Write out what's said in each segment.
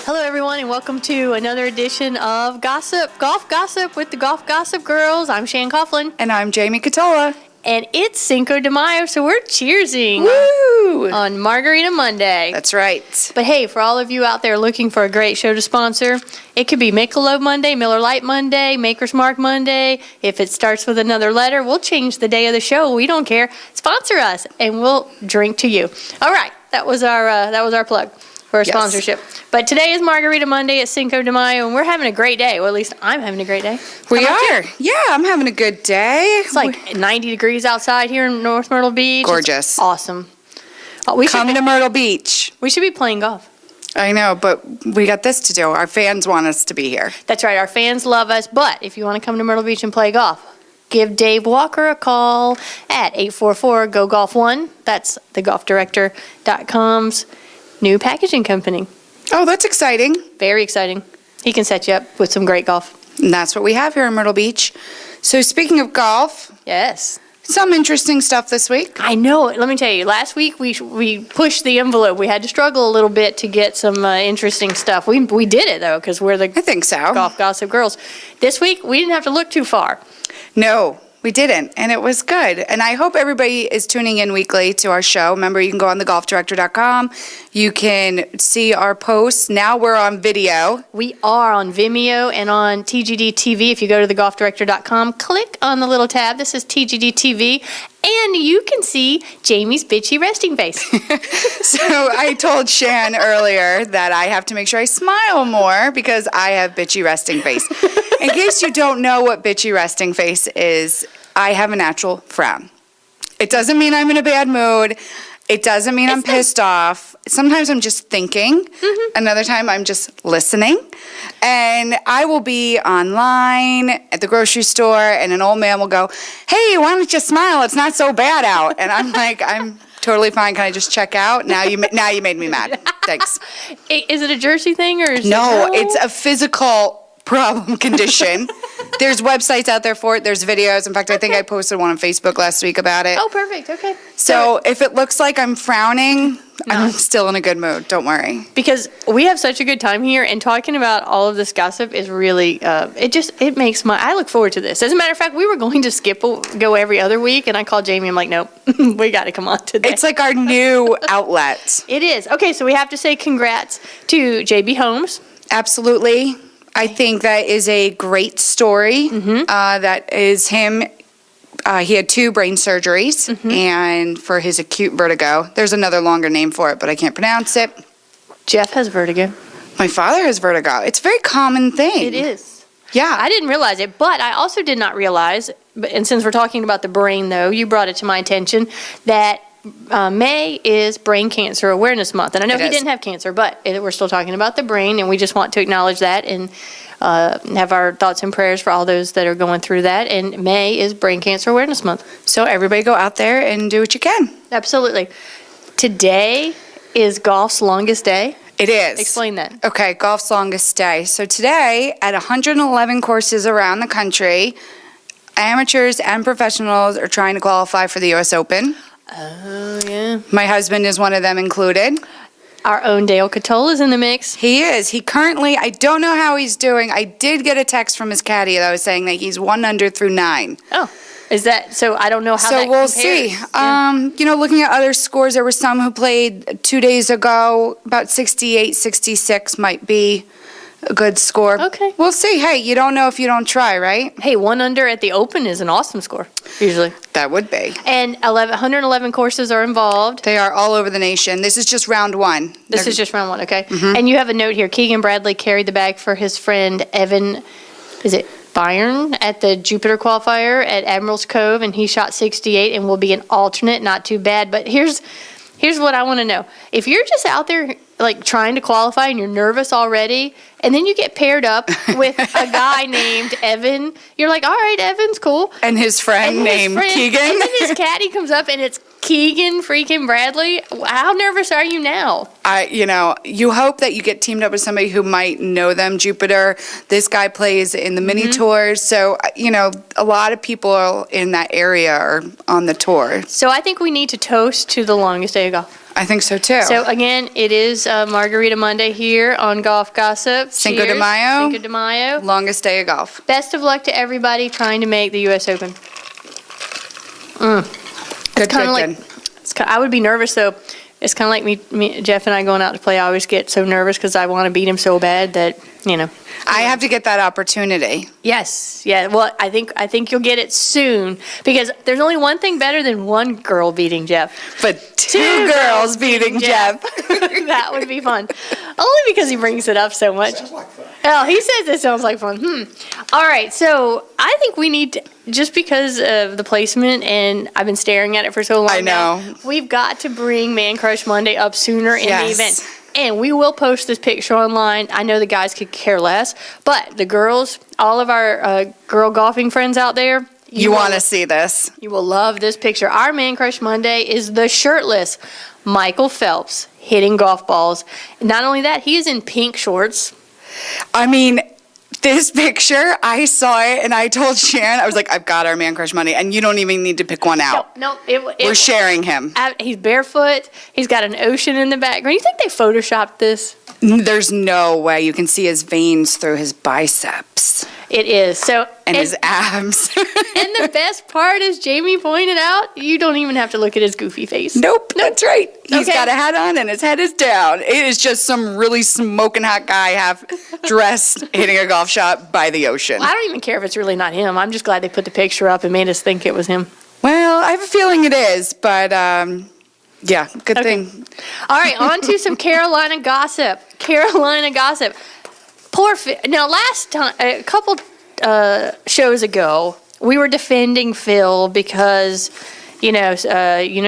Hello, everyone, and welcome to another edition of Golf Gossip with the Golf Gossip Girls. I'm Shan Coughlin. And I'm Jamie Catola. And it's Cinco de Mayo, so we're cheersing on Margarita Monday. That's right. But hey, for all of you out there looking for a great show to sponsor, it could be Michelob Monday, Miller Lite Monday, Maker's Mark Monday. If it starts with another letter, we'll change the day of the show. We don't care. Sponsor us, and we'll drink to you. All right, that was our plug for a sponsorship. But today is Margarita Monday at Cinco de Mayo, and we're having a great day. Well, at least I'm having a great day. We are. Yeah, I'm having a good day. It's like 90 degrees outside here in North Myrtle Beach. Gorgeous. It's awesome. Come to Myrtle Beach. We should be playing golf. I know, but we got this to do. Our fans want us to be here. That's right. Our fans love us. But if you want to come to Myrtle Beach and play golf, give Dave Walker a call at 844-GO-GOLF1. That's thegolfdirector.com's new packaging company. Oh, that's exciting. Very exciting. He can set you up with some great golf. And that's what we have here in Myrtle Beach. So speaking of golf. Yes. Some interesting stuff this week. I know. Let me tell you, last week we pushed the envelope. We had to struggle a little bit to get some interesting stuff. We did it, though, because we're the I think so. Golf Gossip Girls. This week, we didn't have to look too far. No, we didn't, and it was good. And I hope everybody is tuning in weekly to our show. Remember, you can go on thegolfdirector.com. You can see our posts. Now we're on video. We are on Vimeo and on TGD TV. If you go to thegolfdirector.com, click on the little tab that says TGD TV, and you can see Jamie's bitchy resting face. So I told Shan earlier that I have to make sure I smile more because I have bitchy resting face. In case you don't know what bitchy resting face is, I have a natural frown. It doesn't mean I'm in a bad mood. It doesn't mean I'm pissed off. Sometimes I'm just thinking. Mm-hmm. Another time I'm just listening. And I will be online at the grocery store and an old man will go, "Hey, why don't you smile? It's not so bad out." And I'm like, "I'm totally fine. Can I just check out?" Now you made me mad. Thanks. Is it a Jersey thing or is No, it's a physical problem condition. There's websites out there for it. There's videos. In fact, I think I posted one on Facebook last week about it. Oh, perfect. Okay. So if it looks like I'm frowning, I'm still in a good mood. Don't worry. Because we have such a good time here, and talking about all of this gossip is really, it makes I look forward to this. As a matter of fact, we were going to go every other week, and I called Jamie. I'm like, nope, we got to come on today. It's like our new outlet. It is. Okay, so we have to say congrats to JB Holmes. Absolutely. I think that is a great story. Mm-hmm. That is him. He had 2 brain surgeries, and for his acute vertigo. There's another longer name for it, but I can't pronounce it. Jeff has vertigo. My father has vertigo. It's a very common thing. It is. Yeah. I didn't realize it, but I also did not realize, and since we're talking about the brain, though, you brought it to my attention, that May is Brain Cancer Awareness Month. And I know he didn't have cancer, but we're still talking about the brain, and we just want to acknowledge that and have our thoughts and prayers for all those that are going through that. And May is Brain Cancer Awareness Month. So everybody go out there and do what you can. Absolutely. Today is golf's longest day. It is. Explain that. Okay, golf's longest day. So today, at 111 courses around the country, amateurs and professionals are trying to qualify for the U.S. Open. Oh, yeah. My husband is one of them included. Our own Dale Catola is in the mix. He is. He currently, I don't know how he's doing. I did get a text from his caddy that was saying that he's 1 under through 9. Oh, is that, so I don't know how that compares. So we'll see. Yeah. Looking at other scores, there were some who played 2 days ago. About 68, 66 might be a good score. Okay. We'll see. Hey, you don't know if you don't try, right? Hey, 1 under at the Open is an awesome score, usually. That would be. And 111 courses are involved. They are all over the nation. This is just round 1. This is just round 1, okay. Mm-hmm. And you have a note here. Keegan Bradley carried the bag for his friend Evan, is it Byron, at the Jupiter qualifier at Admirals Cove, and he shot 68 and will be an alternate. Not too bad. But here's what I want to know. If you're just out there like trying to qualify and you're nervous already, and then you get paired up with a guy named Evan, you're like, all right, Evan's cool. And his friend named Keegan. And then his caddy comes up and it's Keegan freaking Bradley. How nervous are you now? You hope that you get teamed up with somebody who might know them. Jupiter, this guy plays in the mini tours. So, a lot of people in that area are on the tour. So I think we need to toast to the longest day of golf. I think so too. So again, it is Margarita Monday here on Golf Gossip. Cinco de Cheers. Mayo. Cinco de Mayo. Longest day of golf. Best of luck to everybody trying to make the U.S. Open. Good, Kind of good, like good. I would be nervous though. It's kind of like me, Jeff and I going out to play. I always get so nervous because I want to beat him so bad that I have to get that opportunity. Yes, yeah. Well, I think you'll get it soon because there's only one thing better than one girl beating Jeff. But two girls beating Jeff. That would be fun. Only because he brings it up so much. Sounds like fun. Oh, he says it sounds like fun. All right, so I think we need to, just because of the placement, and I've been staring at it for so long I know. now, we've got to bring Man Crush Monday up sooner in the Yes. event. And we will post this picture online. I know the guys could care less, but the girls, all of our girl golfing friends out there, You want to see this. you will love this picture. Our Man Crush Monday is the shirtless Michael Phelps hitting golf balls. Not only that, he is in pink shorts. I mean, this picture, I saw it and I told Sharon, I was like, I've got our Man Crush Money, and you don't even need to pick one out. No, We're sharing him. He's barefoot. He's got an ocean in the background. You think they photoshopped this? There's no way you can see his veins through his biceps It is. So and his abs. and the best part is Jamie pointed out you don't even have to look at his goofy face. Nope, that's right. He's Okay. got a hat on and his head is down. It is just some really smoking hot guy half dressed hitting a golf shot by the ocean. I don't even care if it's really not him. I'm just glad they put the picture up and made us think it was him. Well, I have a feeling it is, but yeah, good Okay. thing. All right, on to some Carolina gossip. Carolina gossip. Now, last time, a couple shows ago, we were defending Phil because, you know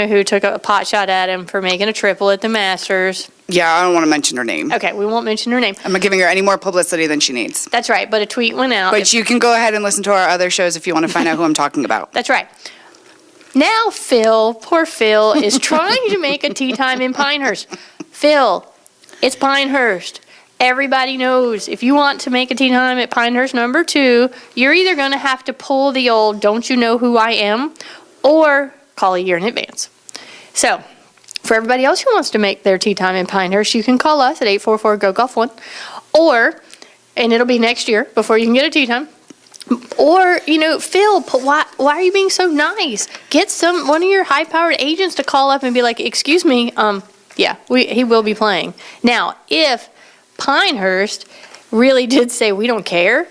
who took a pot shot at him for making a triple at the Masters. Yeah, I don't want to mention her name. Okay, we won't mention her name. I'm not giving her any more publicity than she needs. That's right, but a tweet went out. But you can go ahead and listen to our other shows if you want to find out who I'm talking about. That's right. Now Phil, poor Phil, is trying to make a tee time in Pinehurst. Phil, it's Pinehurst. Everybody knows if you want to make a tee time at Pinehurst number 2, you're either going to have to pull the old "Don't you know who I am?" or call a year in advance. So, for everybody else who wants to make their tee time in Pinehurst, you can call us at 844-GO-GOLF1, and it'll be next year before you can get a tee time. Or, Phil, why are you being so nice? Get one of your high-powered agents to call up and be like, excuse me, he will be playing. Now, if Pinehurst really did say, we don't care,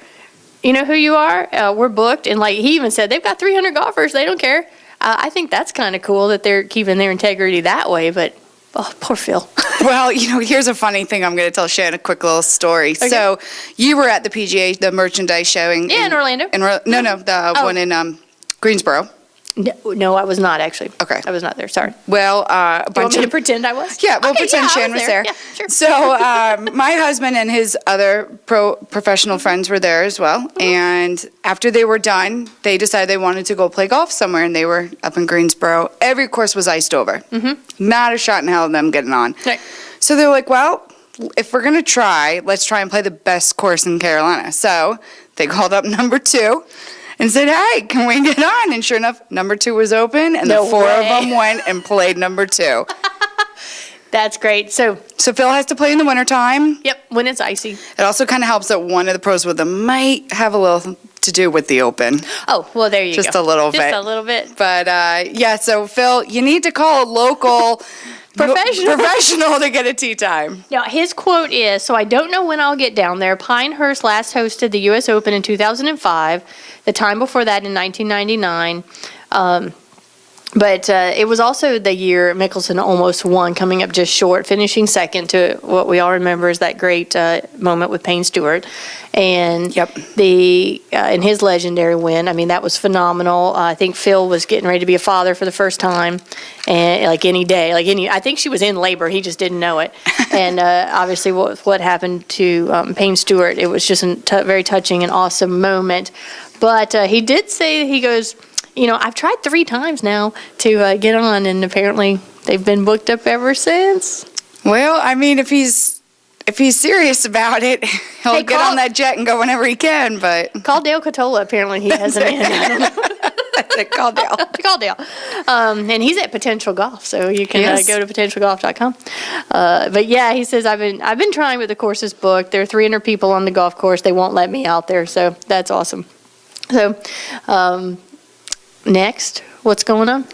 you know who you are, we're booked, and like he even said, they've got 300 golfers, they don't care. I think that's kind of cool that they're keeping their integrity that way, but, oh, poor Phil. Well, here's a funny thing. I'm going to tell Shannon a quick little story. Okay. So you were at the PGA, the merchandise showing. Yeah, in Orlando. The one in Greensboro. No, I was not actually. Okay. I was not there, sorry. Well, a You want bunch me to of pretend I was? yeah, we'll Okay, pretend I Shan was there. Yeah, sure. So my husband and his other professional friends were there as well. Mm-hmm. And after they were done, they decided they wanted to go play golf somewhere, and they were up in Greensboro. Every course was iced over. Mm-hmm. Not a shot in hell of them getting on. Right. So they're like, well, if we're going to try, let's try and play the best course in Carolina. So they called up number 2 and said, hey, can we get on? And sure enough, number 2 was open, and No the 4 way. of them went and played number 2. That's great. So, Phil has to play in the wintertime. yep, when it's icy. It also kind of helps that one of the pros with them might have a little to do with the Open. Oh, well, there you Just go. a little bit. Just a little bit. But yeah, so Phil, you need to call a local professional to get a tee time. Now, his quote is, so I don't know when I'll get down there. Pinehurst last hosted the U.S. Open in 2005, the time before that in 1999. But it was also the year Mickelson almost won, coming up just short, finishing second to what we all remember is that great moment with Payne Stewart. And Yep. in his legendary win, I mean, that was phenomenal. I think Phil was getting ready to be a father for the first time, and like any day, I think she was in labor, he just didn't know it. And obviously what happened to Payne Stewart, it was just a very touching and awesome moment. But he did say, he goes, I've tried 3 times now to get on, and apparently they've been booked up ever since. Well, I mean, if he's serious about it, he'll Hey, get on that jet and go whenever he can. But Call Dale Catola. Apparently he has an in. I don't know. Like, call Dale. Call Dale. And he's at Potential Golf, so you can Yes. go to potentialgolf.com. But yeah, he says I've been trying, but the course is booked. There are 300 people on the golf course. They won't let me out there, so that's awesome. So next, what's going on?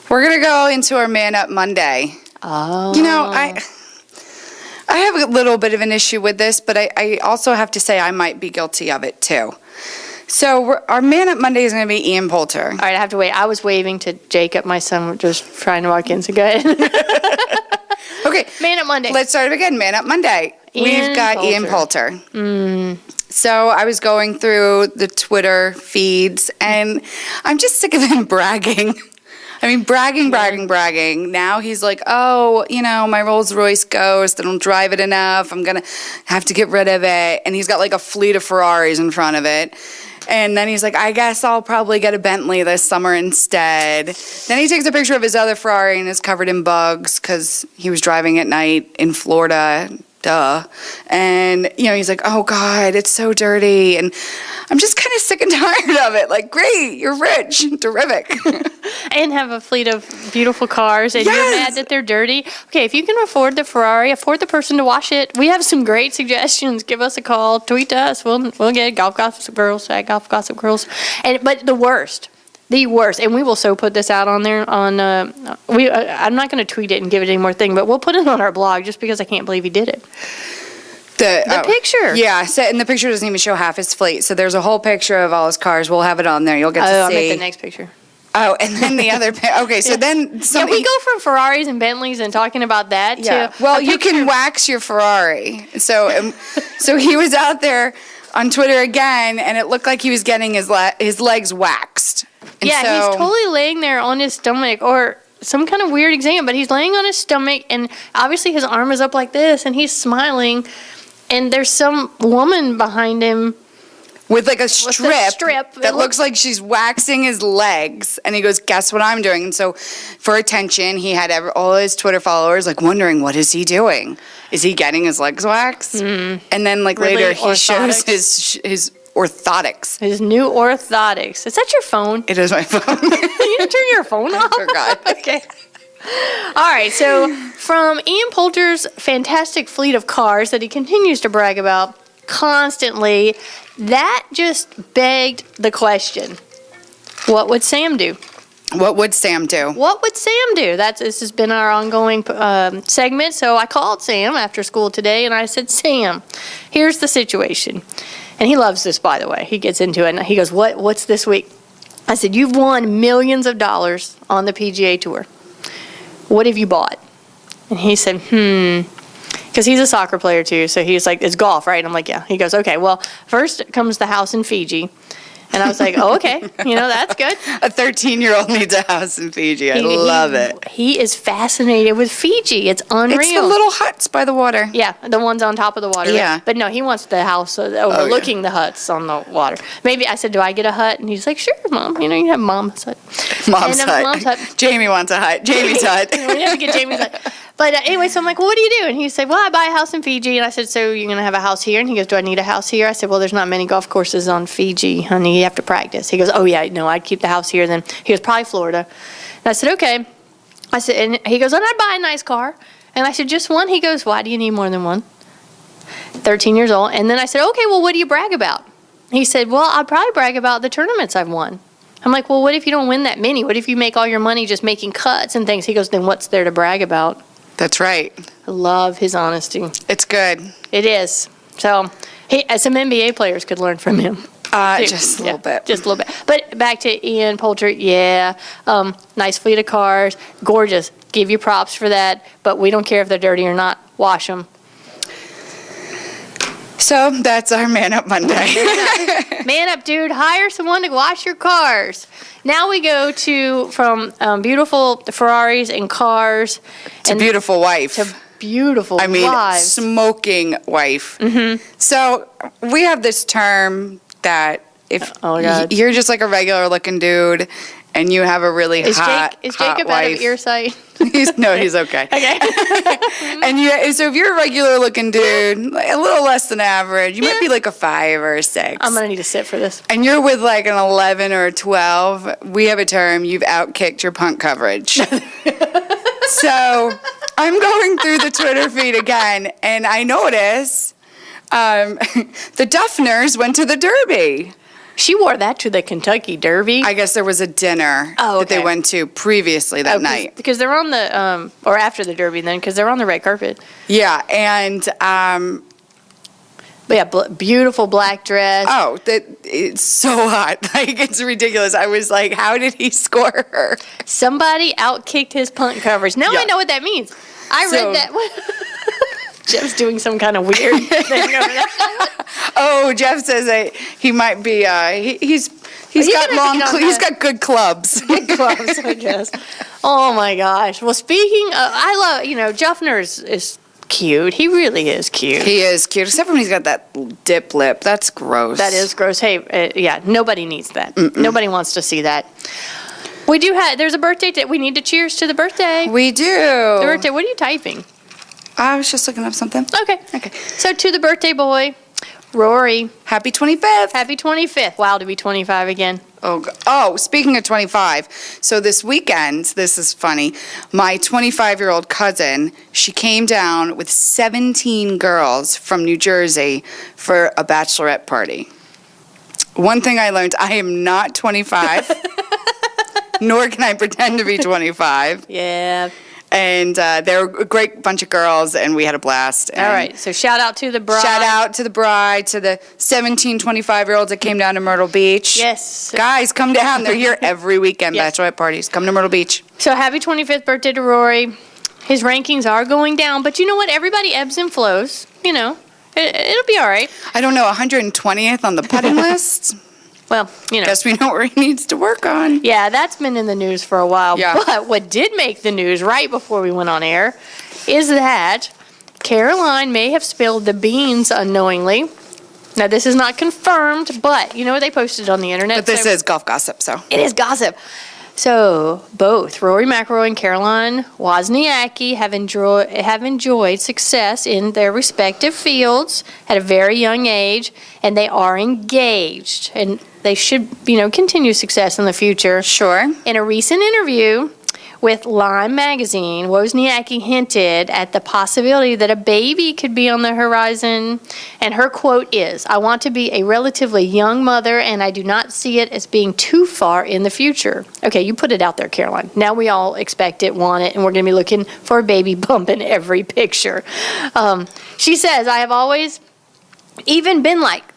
We're going to go into our Man Up Monday. Oh. You know, I have a little bit of an issue with this, but I also have to say I might be guilty of it too. So our Man Up Monday is going to be Ian Poulter. All right, I have to wait. I was waving to Jacob, my son, just trying to walk in, so go ahead. Okay. Man Up Monday. Let's start again. Man Up Monday. We've got Ian Poulter. So I was going through the Twitter feeds, and I'm just sick of him bragging. I mean, bragging. Now he's like, oh, you know, my Rolls Royce Ghost, I don't drive it enough. I'm going to have to get rid of it. And he's got like a fleet of Ferraris in front of it. And then he's like, I guess I'll probably get a Bentley this summer instead. Then he takes a picture of his other Ferrari and is covered in bugs because he was driving at night in Florida. Duh. And, you know, he's like, oh, God, it's so dirty. And I'm just kind of sick and tired of it. Like, great, you're rich. Terrific. And have a fleet of beautiful cars, and Yes. you're mad that they're dirty. Okay, if you can afford the Ferrari, afford the person to wash it. We have some great suggestions. Give us a call. Tweet to us. We'll get Golf Gossip Girls at Golf Gossip Girls. But the worst, and we will so put this out on there. I'm not going to tweet it and give it any more thing, but we'll put it on our blog just because I can't believe he did it. The picture. Yeah, and the picture doesn't even show half his fleet. So there's a whole picture of all his cars. We'll have it on there. You'll get to I'll see. make the next picture. Oh, and then the other. Okay, so then Yeah, we go from Ferraris and Bentleys and talking about that Yeah. to Well, a you picture. can wax your Ferrari. So, so he was out there on Twitter again, and it looked like he was getting his legs waxed. And Yeah, so, he's totally laying there on his stomach or some kind of weird exam, but he's laying on his stomach, and obviously his arm is up like this, and he's smiling, and there's some woman behind him. with like a strip It that looks like she's waxing his legs, and he goes, "Guess what I'm doing?" And so, for attention, he had all his Twitter followers like wondering, "What is he doing? Is he getting his legs waxed?" And then like Really later, he shows orthotics? his orthotics. His new orthotics. Is that your phone? It is my phone. You didn't turn your phone off? I forgot. Okay. All right, so from Ian Poulter's fantastic fleet of cars that he continues to brag about constantly, that just begged the question, what would Sam do? What would Sam do? What would Sam do? This has been our ongoing segment, so I called Sam after school today, and I said, Sam, here's the situation. And he loves this, by the way. He gets into it, and he goes, what's this week? I said, you've won millions of dollars on the PGA Tour. What have you bought? And he said, because he's a soccer player too, so he's like, it's golf, right? And I'm like, yeah. He goes, okay, well, first comes the house in Fiji. And I was like, oh, okay, that's good. A 13-year-old needs a house in Fiji. I love it. He is fascinated with Fiji. It's unreal. It's the little huts by the water. Yeah, the ones on top of the water. Yeah. But no, he wants the house overlooking the huts on the water. Maybe I said, do I get a hut? And he's like, sure, Mom. You can have Mom's hut. Mom's And, hut. Mom's hut. Jamie wants a hut. Jamie's hut. We have to get Jamie's hut. But anyway, so I'm like, well, what do you do? And he said, well, I buy a house in Fiji. And I said, so you're going to have a house here? And he goes, do I need a house here? I said, well, there's not many golf courses on Fiji, honey. You have to practice. He goes, oh, yeah, no, I'd keep the house here. Then he goes, probably Florida. And I said, okay. I said, and he goes, and I'd buy a nice car. And I said, just one? He goes, why do you need more than one? 13 years old. And then I said, okay, well, what do you brag about? He said, well, I'd probably brag about the tournaments I've won. I'm like, well, what if you don't win that many? What if you make all your money just making cuts and things? He goes, then what's there to brag about? That's right. I love his honesty. It's good. It is. So some NBA players could learn from him. Just a little bit. Just a little bit. But back to Ian Poulter, yeah. Nice fleet of cars. Gorgeous. Give you props for that. But we don't care if they're dirty or not. Wash them. So that's our Man Up Monday. Man up, dude. Hire someone to wash your cars. Now we go from beautiful Ferraris and cars. It's a beautiful wife. To beautiful wives. Smoking wife. Mm-hmm. So we have this term that if Oh, God. you're just like a regular looking dude and you have a really Is hot Jacob wife. out of earsight? He's okay. Okay. And so if you're a regular looking dude, like a little less than average, you might be like a 5 or a 6. I'm gonna need to sit for this. And you're with like an 11 or a 12, we have a term, you've outkicked your punt coverage. So I'm going through the Twitter feed again, and I notice the Duffners went to the Derby. She wore that to the Kentucky Derby. I guess there was a dinner that they went to previously that night. Because they're on the, or after the Derby then, because they're on the red carpet. Yeah, and But yeah, beautiful black dress. it's so hot. Like, it's ridiculous. I was like, how did he score her? Somebody outkicked his punt coverage. Now I know what that means. I read that. Jeff's doing some kind of weird thing over there. Oh, Jeff says that he might be. He's got good clubs. Good clubs, I guess. Oh my gosh. Well, speaking of, I love, Juffner is cute. He really is cute. He is cute, except when he's got that dip lip. That's gross. That is gross. Hey, yeah, nobody needs that. Nobody wants to see that. We do have, there's a birthday, we need to cheers to the birthday. We do. The birthday, what are you typing? I was just looking up something. Okay. So to the birthday boy, Rory. Happy 25th. Happy 25th. Wow, to be 25 again. Oh, speaking of 25, so this weekend, this is funny, my 25-year-old cousin, she came down with 17 girls from New Jersey for a bachelorette party. One thing I learned, I am not 25, nor can I pretend to be 25. Yeah. And they were a great bunch of girls, and we had a blast. All right, so shout out to the bride. Shout out to the bride, to the 17, 25-year-olds that came down to Myrtle Beach. Yes. Guys, come down. They're here every weekend, bachelorette parties. Come to Myrtle Beach. So happy 25th birthday to Rory. His rankings are going down, but you know what? Everybody ebbs and flows. It'll be all right. I don't know, 120th on the putting list? Well, Guess we know where he needs to work on. Yeah, that's been in the news for a while. Yeah. But what did make the news right before we went on air is that Caroline may have spilled the beans unknowingly. Now, this is not confirmed, but they posted on the internet. But this is golf gossip, so. It is gossip. So, both Rory McIlroy and Caroline Wozniacki have enjoyed success in their respective fields at a very young age, and they are engaged. And they should, continue success in the future. Sure. In a recent interview with Lime magazine, Wozniacki hinted at the possibility that a baby could be on the horizon. And her quote is, "I want to be a relatively young mother, and I do not see it as being too far in the future." Okay, you put it out there, Caroline. Now we all expect it, want it, and we're going to be looking for a baby bump in every picture. She says, I have always even been like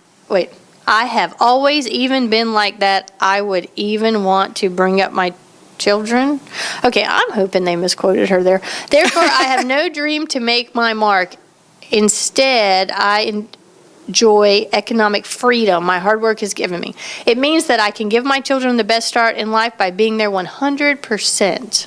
that. I would even want to bring up my children. Okay, I'm hoping they misquoted her there. Therefore, I have no dream to make my mark. Instead, I enjoy economic freedom my hard work has given me. It means that I can give my children the best start in life by being there 100%.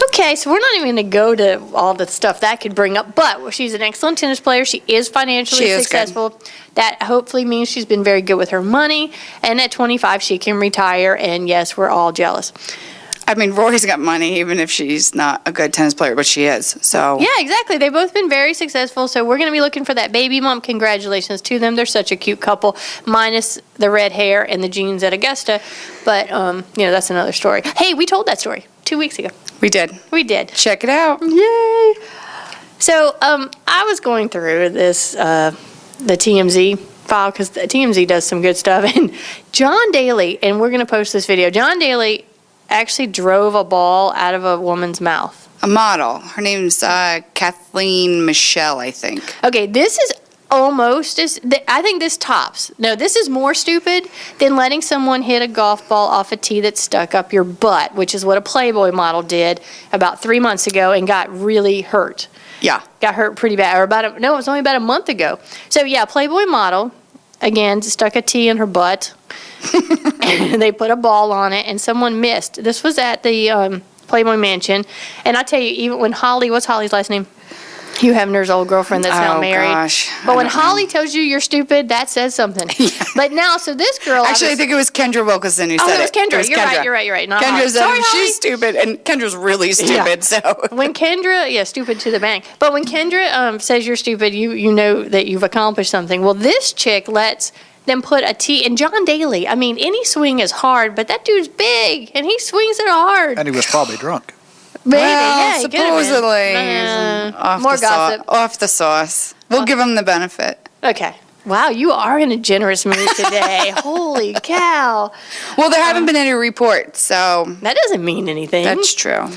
Okay, so we're not even going to go to all the stuff that could bring up, but she's an excellent tennis player. She is financially successful. Good. That hopefully means she's been very good with her money, and at 25 she can retire, and yes, we're all jealous. I mean, Rory's got money, even if she's not a good tennis player, but she is, so. Yeah, exactly. They've both been very successful, so we're going to be looking for that baby bump. Congratulations to them. They're such a cute couple, minus the red hair and the jeans at Augusta, but, that's another story. Hey, we told that story 2 weeks ago. We did. Check it out. Yay. So I was going through this, the TMZ file, because the TMZ does some good stuff. And John Daly, and we're going to post this video, John Daly actually drove a ball out of a woman's mouth. A model. Her name's Kathleen Michelle, I think. Okay, this is almost as, I think this tops. No, this is more stupid than letting someone hit a golf ball off a tee that's stuck up your butt, which is what a Playboy model did about 3 months ago and got really hurt. Yeah. Got hurt pretty bad. It was only about a month ago. So, yeah, Playboy model, again, stuck a tee in her butt. And they put a ball on it, and someone missed. This was at the Playboy Mansion. And I tell you, even when what's Holly's last name? Hugh Hefner's old girlfriend that's now married. Gosh. But when Holly tells you you're stupid, that says something. But now, so this girl... Actually, I think it was Kendra Wilkinson who said it. Oh, it was Kendra. You're right. Not Kendra Holly. said Sorry, Holly. she's stupid, and Kendra's really stupid, so... When Kendra... stupid to the bank. But when Kendra says you're stupid, you know that you've accomplished something. Well, this chick lets them put a T... And John Daly, I mean, any swing is hard, but that dude's big, and he swings it hard. And he was probably drunk. Maybe, Well, he could have been. supposedly. More gossip. Off the sauce. We'll give him the benefit. Okay. Wow, you are in a generous mood today. Holy cow. Well, there haven't been any reports, so... That doesn't mean anything. That's true.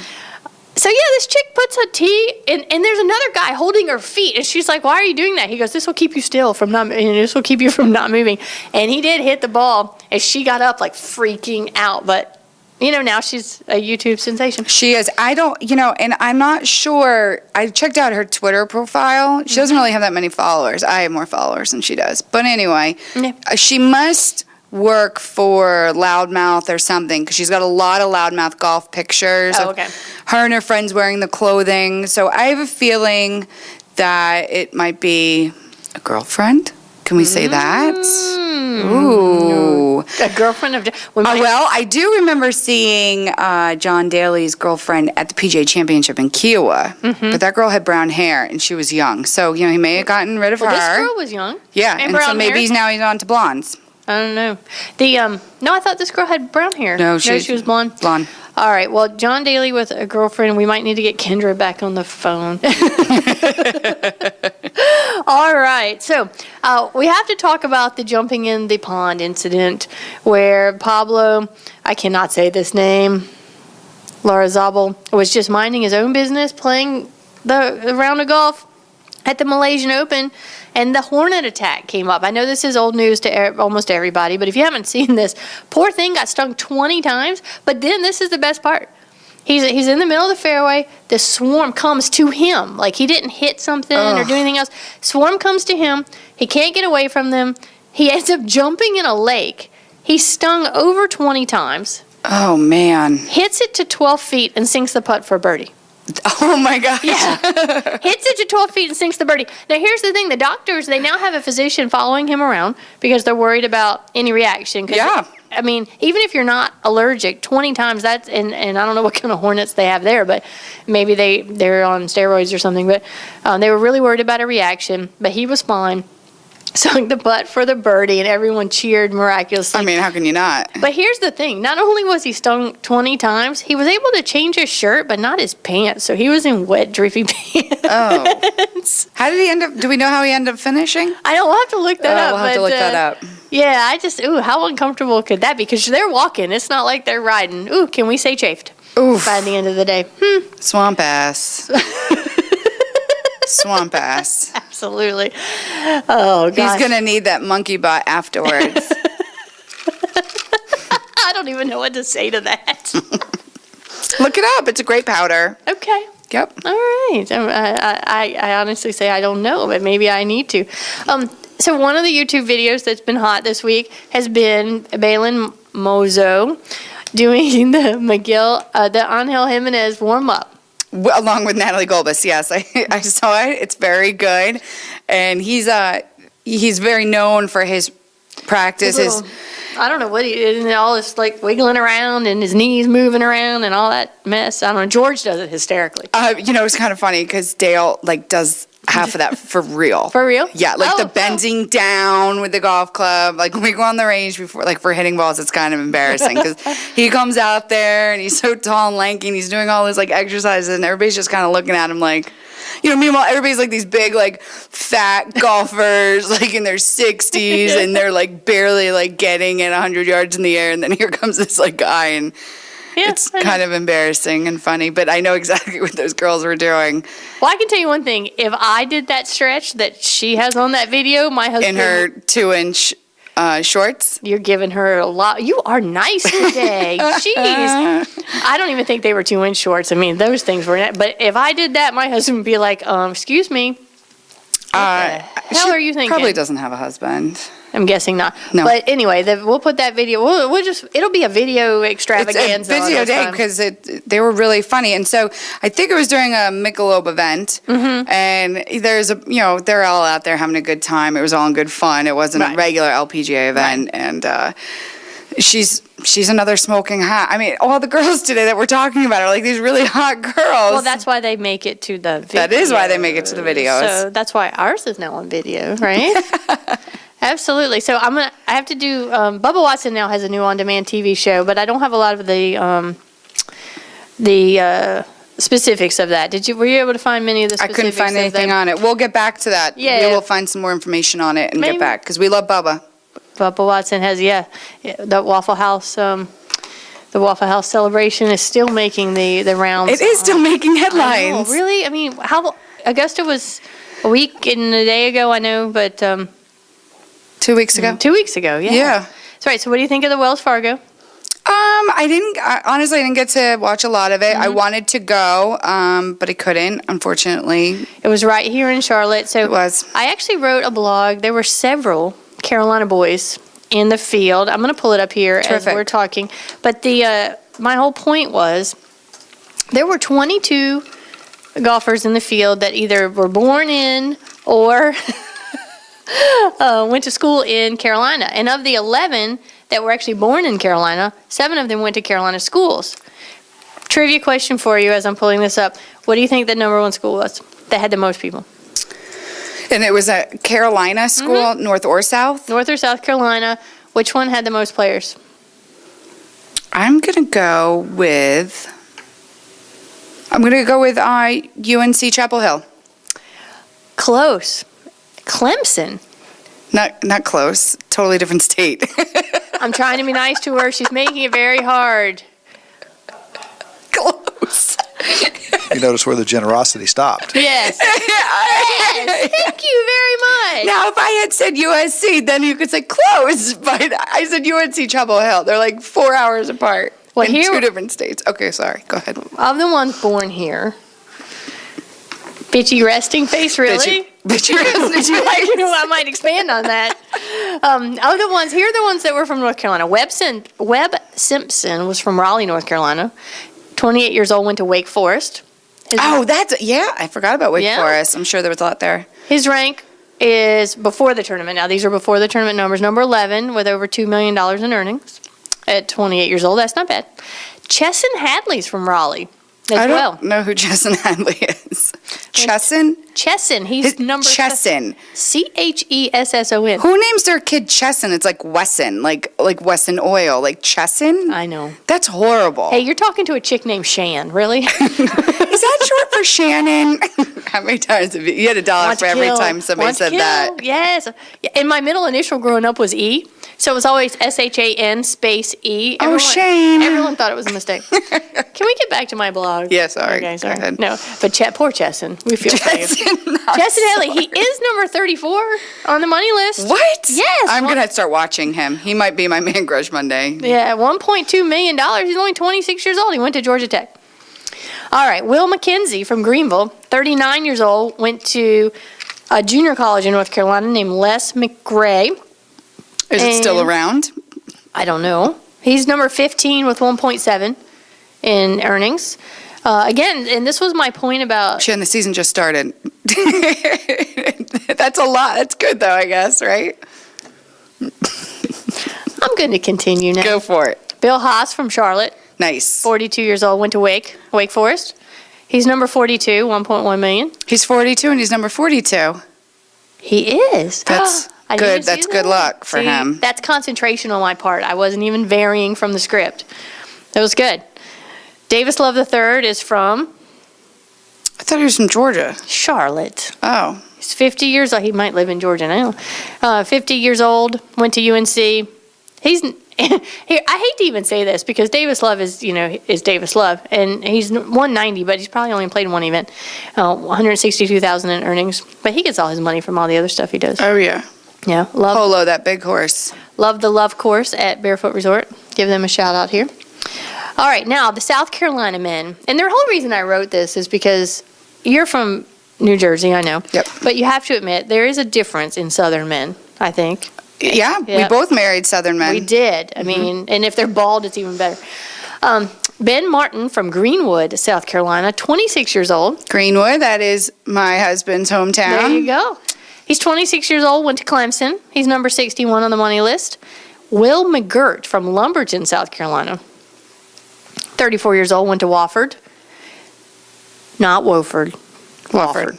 So, this chick puts a T, and there's another guy holding her feet, and she's like, why are you doing that? He goes, this will keep you still from not, and this will keep you from not moving. And he did hit the ball, and she got up, like, freaking out, but... now she's a YouTube sensation. She is. I don't, and I'm not sure. I checked out her Twitter profile. She doesn't really have that many followers. I have more followers than she does. But anyway, she must work for Loudmouth or something because she's got a lot of Loudmouth golf pictures of her and her friends wearing the clothing. So I have a feeling that it might be a girlfriend. Can we say that? Ooh. A girlfriend of... Well, I do remember seeing John Daly's girlfriend at the PGA Championship in Kiowa. But that girl had brown hair, and she was young. So, he may have gotten rid of her. This girl was young. Yeah, and so maybe he's on to blondes. I don't know. No, I thought this girl had brown hair. No, she was blonde. Blonde. All right, well, John Daly with a girlfriend. We might need to get Kendra back on the phone. All right, so we have to talk about the jumping in the pond incident where Pablo, I cannot say this name, Larrazabal, was just minding his own business, playing the round of golf at the Malaysian Open, and the Hornet Attack came up. I know this is old news to almost everybody, but if you haven't seen this, poor thing got stung 20 times, but then this is the best part. He's in the middle of the fairway. The swarm comes to him. Like, he didn't hit something or do anything else. Swarm comes to him. He can't get away from them. He ends up jumping in a lake. He's stung over 20 times. Oh, man. Hits it to 12 feet and sinks the putt for birdie. Oh, my gosh. Yeah. Hits it to 12 feet and sinks the birdie. Now, here's the thing. The doctors, they now have a physician following him around because they're worried about any reaction. Yeah. I mean, even if you're not allergic, 20 times, that's, and I don't know what kind of hornets they have there, but maybe they're on steroids or something. But they were really worried about a reaction, but he was fine. Sunk the putt for the birdie, and everyone cheered miraculously. I mean, how can you not? But here's the thing. Not only was he stung 20 times, he was able to change his shirt, but not his pants. So he was in wet, drippy pants. Oh. How did he end up? Do we know how he ended up finishing? I don't have to look that up. We'll have to look that up. Yeah, how uncomfortable could that be? Because they're walking. It's not like they're riding. Ooh, can we say chafed? Oof. By the end of the day. Swamp ass. Swamp ass. Absolutely. Oh, gosh. He's going to need that monkey butt afterwards. I don't even know what to say to that. Look it up. It's a great powder. Okay. Yep. All right. I honestly say I don't know, but maybe I need to. So one of the YouTube videos that's been hot this week has been Balin Mozo doing the Angel Jimenez warm-up. Along with Natalie Golbus, yes. I saw it. It's very good. And he's very known for his practice. I don't know what he did, and all this like wiggling around and his knees moving around and all that mess. I don't know. George does it hysterically. It's kind of funny because Dale does half of that for real. For real? Yeah, the bending down with the golf club. Like when we go on the range before, for hitting balls, it's kind of embarrassing because he comes out there and he's so tall and lanky and he's doing all his exercises and everybody's just kind of looking at him like, meanwhile everybody's these big fat golfers in their 60s and they're barely getting at 100 yards in the air, and then here comes this guy and. Yeah, it's kind of embarrassing and funny, but I know exactly what those girls were doing. Well, I can tell you one thing. If I did that stretch that she has on that video, my husband... In her 2-inch shorts? You're giving her a lot. You are nice today. Jeez. I don't even think they were 2-inch shorts. I mean, those things were... But if I did that, my husband would be like, excuse me. What the hell are you thinking? Probably doesn't have a husband. I'm guessing not. No. But anyway, we'll put that video. It'll be a video extravaganza. It's a video day because they were really funny. And so I think it was during a Michelob event, and they're all out there having a good time. It was all in good fun. It wasn't a regular LPGA event, and she's another smoking hot. I mean, all the girls today that we're talking about are like these really hot girls. Well, that's why they make it to the video. That is why they make it to the videos. So that's why ours is now on video, right? Absolutely. So I have to do. Bubba Watson now has a new on-demand TV show, but I don't have a lot of the specifics of that. Were you able to find many of the specifics? I couldn't find anything on it. We'll get back to that. Yeah. We will find some more information on it and get back because we love Bubba. Bubba Watson has, the Waffle House. The Waffle House celebration is still making the rounds. It is still making headlines. I know, really? I mean, Augusta was a week and a day ago, I know, but 2 weeks ago. 2 weeks ago, yeah. Yeah. That's right. So what do you think of the Wells Fargo? I honestly didn't get to watch a lot of it. I wanted to go, but I couldn't, unfortunately. It was right here in Charlotte. So It was. I actually wrote a blog. There were several Carolina boys in the field. I'm going to pull it up here as we're talking. But my whole point was there were 22 golfers in the field that either were born in or went to school in Carolina. And of the 11 that were actually born in Carolina, 7 of them went to Carolina schools. Trivia question for you as I'm pulling this up. What do you think the number one school was that had the most people? And it was a Carolina school, North or South? North or South Carolina. Which one had the most players? I'm going to go with UNC Chapel Hill. Close. Clemson. Not close. Totally different state. I'm trying to be nice to her. She's making it very hard. Close. You notice where the generosity stopped. Yes. Yes. Thank you very much. Now, if I had said USC, then you could say close. But I said UNC Chapel Hill. They're like 4 hours apart in 2 different states. Okay, sorry. Go ahead. Of the ones born here, bitchy resting face, really? Bitchy resting face. I might expand on that. Of the ones, here are the ones that were from North Carolina. Webb Simpson was from Raleigh, North Carolina. 28 years old, went to Wake Forest. I forgot about Wake Forest. I'm sure there was a lot there. His rank is before the tournament. Now, these are before the tournament numbers. Number 11 with over $2 million in earnings at 28 years old. That's not bad. Chesson Hadley's from Raleigh as well. I don't know who Chesson Hadley is. Chesson? Chesson. He's number Chesson. Chesson. Who names their kid Chesson? It's like Wesson, like Wesson Oil, like Chesson. I know. That's horrible. Hey, you're talking to a chick named Shan, really? Is that short for Shannon? How many times have you had $1 for every time somebody said that? Yes. And my middle initial growing up was E. So it was always SHAN space E. Shane. Everyone thought it was a mistake. Can we get back to my blog? Yeah, sorry. Okay, sorry. Go ahead. No, but poor Chesson. We feel for you. Chesson Hadley, he is number 34 on the money list. What? Yes. I'm going to start watching him. He might be my man crush Monday. Yeah, $1.2 million. He's only 26 years old. He went to Georgia Tech. All right, Will McKenzie from Greenville, 39 years old, went to a junior college in North Carolina named Les McRae. Is it still around? I don't know. He's number 15 with 1.7 in earnings. Again, and this was my point about... Shan, the season just started. That's a lot. That's good, though, I guess, right? I'm going to continue now. Go for it. Bill Haas from Charlotte, Nice. 42 years old, went to Wake Forest. He's number 42, 1.1 million. He's 42 and he's number 42. He is. That's I didn't good. see That's that. good luck for him. That's concentration on my part. I wasn't even varying from the script. That was good. Davis Love III is from I thought he was from Georgia. Charlotte. Oh. He's 50 years old. He might live in Georgia now. 50 years old, went to UNC. He's here. I hate to even say this because Davis Love is Davis Love, and he's 190, but he's probably only played in one event. $162,000 in earnings, but he gets all his money from all the other stuff he does. Oh, yeah. Yeah, love Polo, that big horse. Love the Love course at Barefoot Resort. Give them a shout out here. All right, now the South Carolina men, and the whole reason I wrote this is because you're from New Jersey, I know. Yep. But you have to admit there is a difference in Southern men, I think. Yeah, we Yep. both married Southern men. We did. I mean, and if they're bald, it's even better. Ben Martin from Greenwood, South Carolina, 26 years old. Greenwood, that is my husband's hometown. There you go. He's 26 years old, went to Clemson. He's number 61 on the money list. Will McGirt from Lumberton, South Carolina, 34 years old, went to Wofford. Not Wofford. Wofford.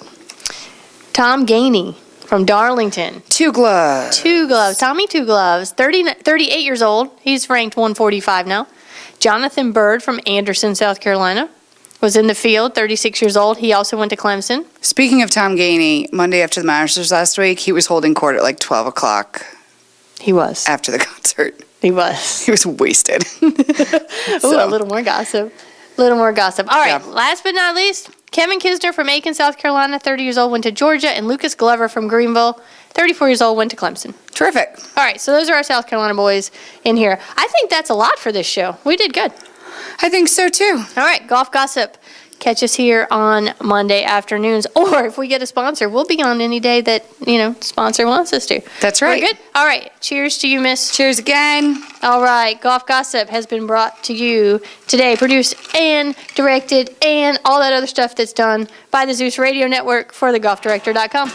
Tom Gainey from Darlington. Two gloves. Two gloves. Tommy Two Gloves, 38 years old. He's ranked 145 now. Jonathan Bird from Anderson, South Carolina, was in the field, 36 years old. He also went to Clemson. Speaking of Tom Gainey, Monday after the Masters last week, he was holding court at like 12 o'clock He was. after the concert. He was. He was wasted. Ooh, a little more gossip. A little more gossip. All right, Yeah. last but not least, Kevin Kisner from Aiken, South Carolina, 30 years old, went to Georgia. And Lucas Glover from Greenville, 34 years old, went to Clemson. Terrific. All right, so those are our South Carolina boys in here. I think that's a lot for this show. We did good. I think so too. All right, golf gossip. Catch us here on Monday afternoons. Or if we get a sponsor, we'll be on any day that, sponsor wants us to. That's We're right. good? All right, cheers to you, miss. Cheers again. All right, Golf Gossip has been brought to you today, produced and directed and all that other stuff that's done by the Zeus Radio Network for thegolfdirector.com.